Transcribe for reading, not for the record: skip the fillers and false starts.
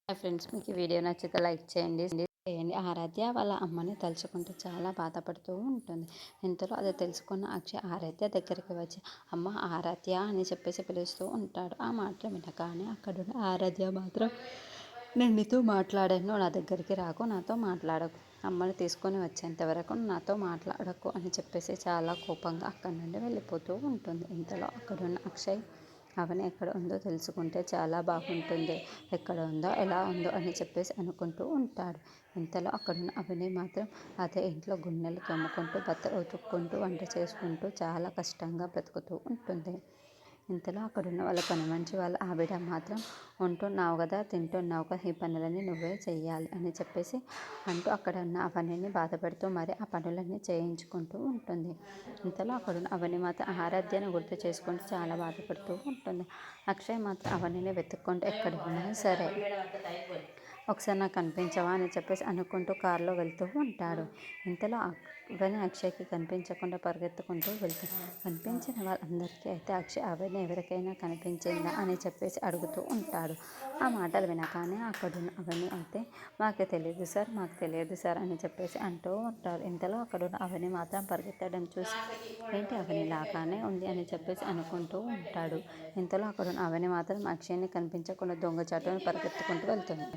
Hi friends, మీకు ఈ video నచ్చితే లైక్ చేయండి. ఆరాధ్య వాళ్ళ అమ్మని తలుచుకుంటూ చాలా బాధపడుతూ ఉంటుంది. ఇంతలో అది తెలుసుకున్న అక్షయ్ ఆరాధ్య దగ్గరికి వచ్చి అమ్మ ఆరాధ్య అని చెప్పేసి పిలుస్తూ ఉంటాడు. ఆ మాటలు వినగానే అక్కడున్న ఆరాధ్య మాత్రం నేను నీతో మాట్లాడాను, నా దగ్గరికి రాకు, నాతో మాట్లాడకు, అమ్మని తీసుకొని వచ్చేంత వరకు నాతో మాట్లాడకు అని చెప్పేసి చాలా కోపంగా అక్కడి నుండి వెళ్ళిపోతూ ఉంటుంది. ఇంతలో అక్కడున్న అక్షయ్ అవని ఎక్కడ ఉందో తెలుసుకుంటే చాలా బాగుంటుంది, ఎక్కడ ఉందో ఎలా ఉందో అని చెప్పేసి అనుకుంటూ ఉంటాడు. ఇంతలో అక్కడున్న అవని మాత్రం అదే ఇంట్లో గున్నెలు తోముకుంటూ బట్టలు ఉతుక్కుంటూ వంట చేసుకుంటూ చాలా కష్టంగా బ్రతుకుతూ ఉంటుంది. ఇంతలో అక్కడున్న వాళ్ళ పని మనిషి వాళ్ళ ఆవిడ మాత్రం ఉంటున్నావు కదా, తింటున్నావు కదా, ఈ పనులన్నీ నువ్వే చెయ్యాలి అని చెప్పేసి అంటూ అక్కడ ఉన్న అవనిని బాధపెడుతూ మరి ఆ పనులన్నీ చేయించుకుంటూ ఉంటుంది. ఇంతలో అక్కడున్న అవని మాత్రం ఆరాధ్యను గుర్తు చేసుకుంటూ చాలా బాధపడుతూ ఉంటుంది. అక్షయ్ మాత్రం అవనిని వెతుక్కుంటూ ఎక్కడున్నా సరే ఒకసారి నాకు కనిపించవా అని చెప్పేసి అనుకుంటూ కారులో వెళ్తూ ఉంటాడు. ఇంతలో అవని అక్షయ్కి కనిపించకుండా పరిగెత్తుకుంటూ వెళ్తుంది. కనిపించిన వాళ్ళందరికీ అయితే అక్షయ్ అవని ఎవరికైనా కనిపించిందా అని చెప్పేసి అడుగుతూ ఉంటాడు. ఆ మాటలు వినగానే అక్కడున్న అవని అయితే మాకు తెలియదు సార్, మాకు తెలియదు సార్ అని చెప్పేసి అంటూ ఉంటారు. ఇంతలో అక్కడున్న అవని మాత్రం పరిగెత్తడం చూసి ఏంటి అవని లాగానే ఉంది అని చెప్పేసి అనుకుంటూ ఉంటాడు. ఇంతలో అక్కడున్న అవని మాత్రం అక్షయ్ని కనిపించకుండా దొంగచాటును పరిగెత్తుకుంటూ వెళ్తుంది.